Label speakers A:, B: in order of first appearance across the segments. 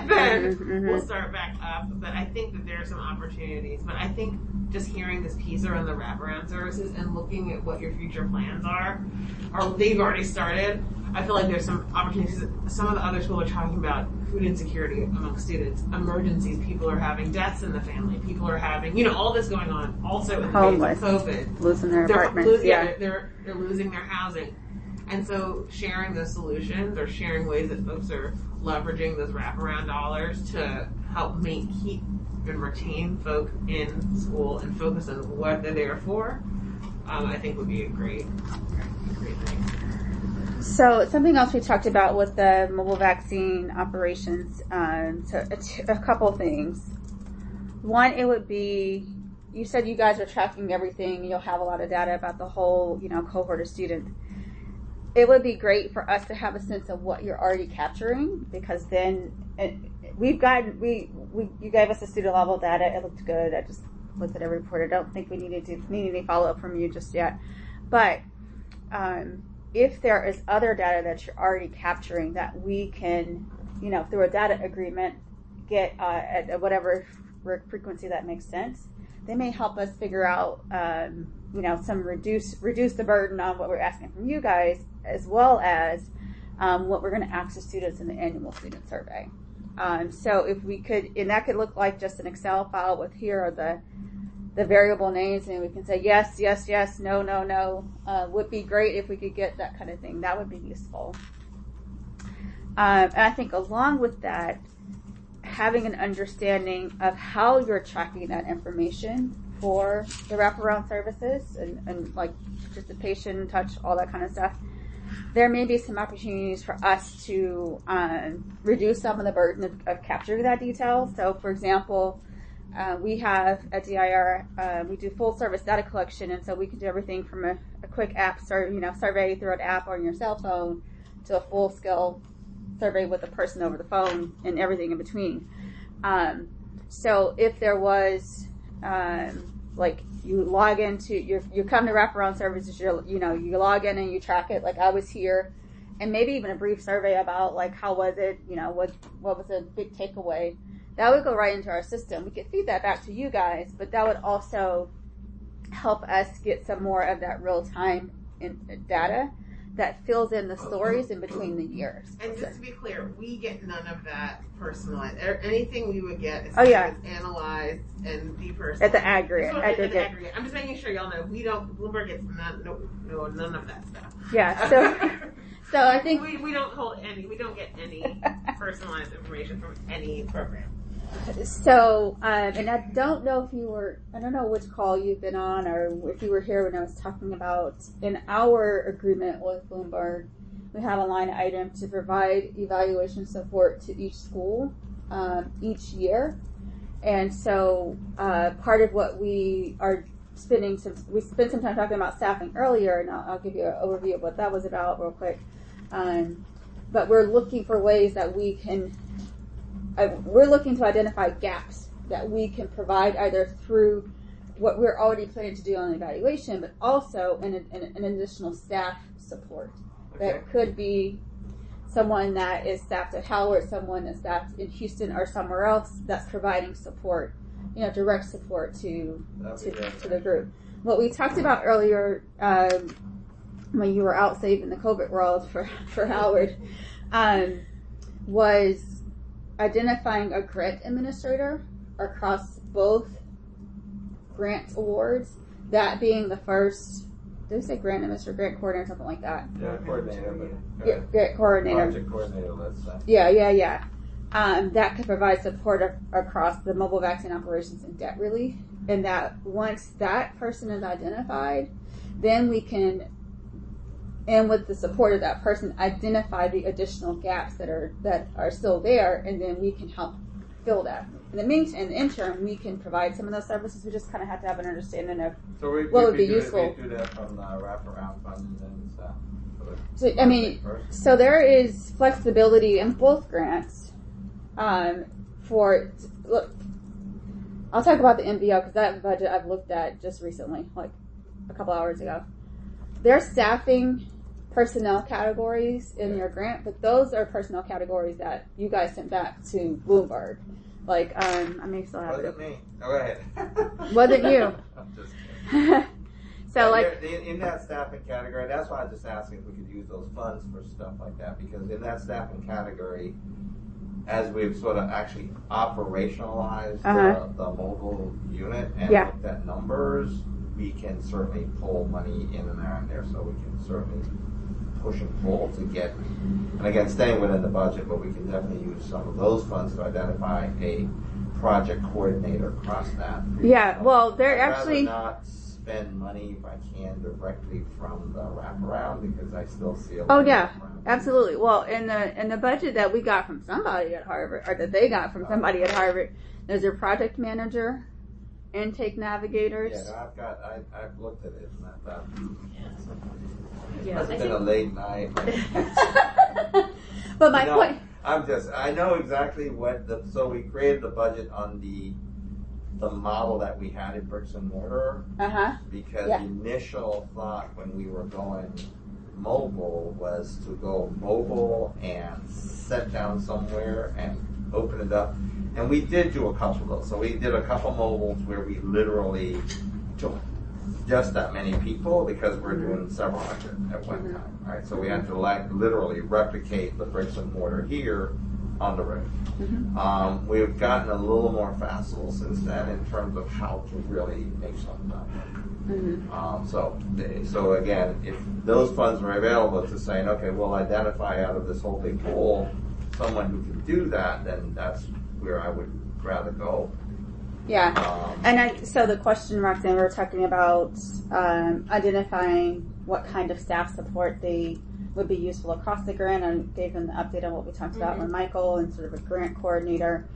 A: then we'll start back up. But I think that there are some opportunities. But I think just hearing this piece around the wraparound services and looking at what your future plans are, or they've already started. I feel like there's some opportunities. Some of the other schools are talking about food insecurity among students, emergencies. People are having deaths in the family. People are having, all this going on. Also in the face of COVID,
B: losing their apartments.
A: They're losing their housing, and so sharing those solutions or sharing ways that folks are leveraging those wraparound dollars to help keep and retain folk in school and focus on what they're there for. I think would be a great thing.
B: So something else we talked about was the mobile vaccine operations. So a couple things. One, it would be, you said you guys are tracking everything. You'll have a lot of data about the whole, cohort of students. It would be great for us to have a sense of what you're already capturing, because then you gave us the student level data. It looked good. I just looked at every report. I don't think we need any follow up from you just yet. But if there is other data that you're already capturing that we can, through a data agreement, get at whatever frequency that makes sense, they may help us figure out, some reduce the burden on what we're asking from you guys, as well as what we're going to ask the students in the annual student survey. So if we could, and that could look like just an Excel file with here are the variable names, and we can say yes, yes, yes, no, no, no. Would be great if we could get that kind of thing. That would be useful. And I think along with that, having an understanding of how you're tracking that information for the wraparound services and like participation, touch, all that kind of stuff. There may be some opportunities for us to reduce some of the burden of capturing that detail. So, for example, we have at DIR, we do full service data collection, and so we can do everything from a quick app survey through an app on your cell phone to a full scale survey with a person over the phone and everything in between. So if there was you log into you come to wraparound services, you log in and you track it, like I was here, and maybe even a brief survey about like how was it, what was a big takeaway. That would go right into our system. We could feed that back to you guys, but that would also help us get some more of that real-time data that fills in the stories in between the years.
A: And just to be clear, we get none of that personalized. Anything we would get is analyzed and depersonalized.
B: At the aggregate.
A: I'm just making sure y'all know Bloomberg gets none of that stuff.
B: Yeah, so I think
A: we don't get any personalized information from any program.
B: So, and I don't know which call you've been on or if you were here when I was talking about in our agreement with Bloomberg, we have a line item to provide evaluation support to each school each year. And so part of what we are we spent some time talking about staffing earlier, and I'll give you an overview of what that was about real quick. But we're looking for ways that we're looking to identify gaps that we can provide either through what we're already planning to do on evaluation, but also an additional staff support. Okay. That could be someone that is staffed at Howard, someone that's staffed in Houston or somewhere else that's providing support, direct support to the group. What we talked about earlier when you were out saving the COVID world for Howard was identifying a grant administrator across both grant awards, that being the first, did I say grant administrator, grant coordinator, something like that?
C: Yeah, coordinator.
B: Grant coordinator.
C: Project coordinator, let's say.
B: Yeah. That could provide support across the mobile vaccine operations and debt relief. And that once that person is identified, then we can, and with the support of that person, identify the additional gaps that are still there, and then we can help fill that. In the interim, we can provide some of those services. We just kind of have to have an understanding of what would be useful.
C: We do that from the wraparound funding and stuff.
B: So there is flexibility in both grants. Look, I'll talk about the MVO because that budget I've looked at just recently, like a couple hours ago. Their staffing personnel categories in your grant, but those are personnel categories that you guys sent back to Bloomberg. Like, I may still have
C: Wasn't me. Go ahead.
B: Wasn't you.
C: I'm just kidding.
B: So, like,
C: in that staffing category, that's why I was just asking if we could use those funds for stuff like that, because in that staffing category, as we've sort of actually operationalized the mobile unit and looked at numbers, we can certainly pull money in and out there, so we can certainly push and pull to get, and again, staying within the budget, but we can definitely use some of those funds to identify a project coordinator across that.
B: Yeah, well, they're
C: I'd
B: actually
C: rather not spend money if I can directly from the wraparound, because I still see a lot
B: Oh
C: of
B: yeah,
C: wraparound.
B: absolutely. Well, in the budget that we got from somebody at Harvard, or that they got from somebody at Harvard, there's a project manager, intake navigators.
C: Yeah, no, I've looked at it, and I thought,
A: Yeah,
C: must have been a late night.
B: But my point.
C: I know exactly so we created the budget on the model that we had in bricks and mortar, because the initial thought when we were going mobile was to go mobile and set down somewhere and open it up. And we did do a couple of those. So we did a couple mobiles where we literally took just that many people, because we're doing several hundred at one time, right? So we had to literally replicate the bricks and mortar here on the road. We've gotten a little more facile since then in terms of how to really make something happen. So again, if those funds are available to saying, okay, we'll identify out of this whole big pool someone who can do that, then that's where I would rather go.
B: Yeah, so the question, Roxanne, we were talking about identifying what kind of staff support they would be useful across the grant. I gave them the update on what we talked about with Michael and sort of a grant coordinator.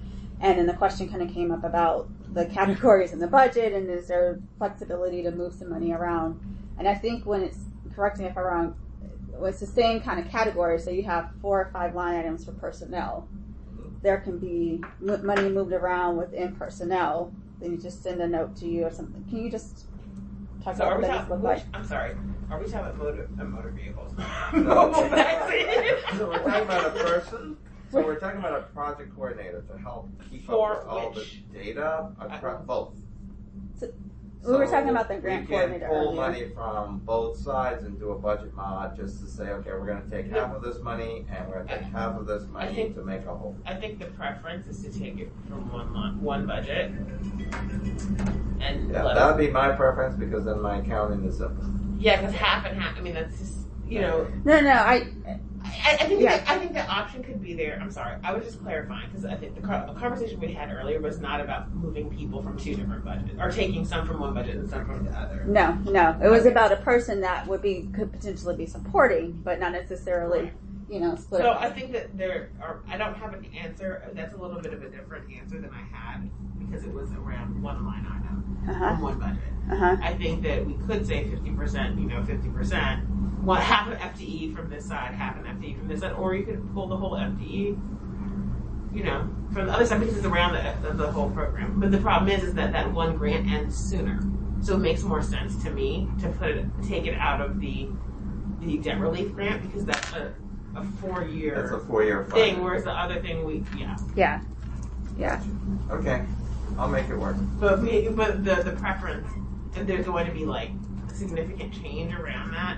B: And then the question kind of came up about the categories in the budget, and is there flexibility to move some money around? And I think when it's, correct me if I'm wrong, it's the same kind of category. So you have 4 or 5 line items for personnel. There can be money moved around within personnel. Then you just send a note to you or something. Can you just talk about what that look like?
A: I'm sorry. Are we talking about motor vehicles?
C: So we're talking about a person. So we're talking about a project coordinator to help keep up with all the data. Both.
B: We were talking about the grant coordinator
C: We can pull
B: earlier.
C: money from both sides and do a budget mod just to say, okay, we're going to take half of this money and we're going to take half of this money to make a whole.
A: I think the preference is to take it from one budget. And
C: that would be my preference, because then my accounting is simple.
A: Yeah, because half and half. I mean, that's just,
B: No.
A: I think the option could be there. I'm sorry, I was just clarifying, because I think the conversation we had earlier was not about moving people from 2 different budgets, or taking some from one budget and some from the other.
B: No. It was about a person that could potentially be supporting, but not necessarily, split.
A: So I think that I don't have an answer. That's a little bit of a different answer than I had, because it was around one line item from one budget. I think that we could say 50%, 50%. Half an FTE from this side, half an FTE from this side, or you could pull the whole FTE, from the other side, because it's around the whole program. But the problem is that one grant ends sooner, so it makes more sense to me to take it out of the debt relief grant, because that's a 4-year.
C: That's a 4-year
A: thing, whereas the other thing
B: Yeah.
C: Okay, I'll make it work.
A: But the preference, if there's going to be like significant change around that,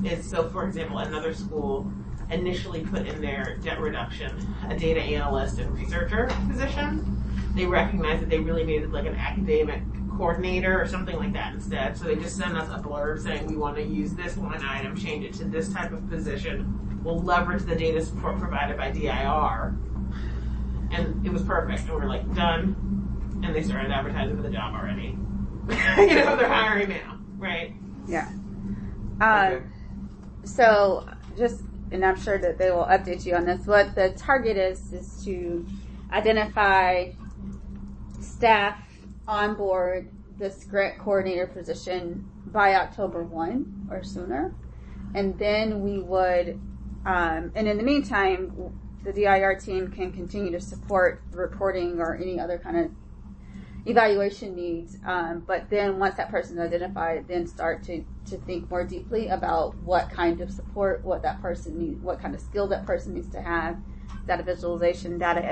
A: is, so for example, another school initially put in their debt reduction a data analyst and researcher position. They recognized that they really needed like an academic coordinator or something like that instead. So they just sent us a blurb saying, we want to use this line item, change it to this type of position. We'll leverage the data support provided by DIR. And it was perfect. And we're like, done. And they started advertising for the job already. They're hiring now, right?
B: Yeah.
C: Okay.
B: So and I'm sure that they will update you on this, what the target is to identify staff on board this grant coordinator position by October 1 or sooner. And then we would, and in the meantime, the DIR team can continue to support the reporting or any other kind of evaluation needs. But then once that person is identified, then start to think more deeply about what kind of support, what that person needs, what kind of skill that person needs to have. Data visualization, data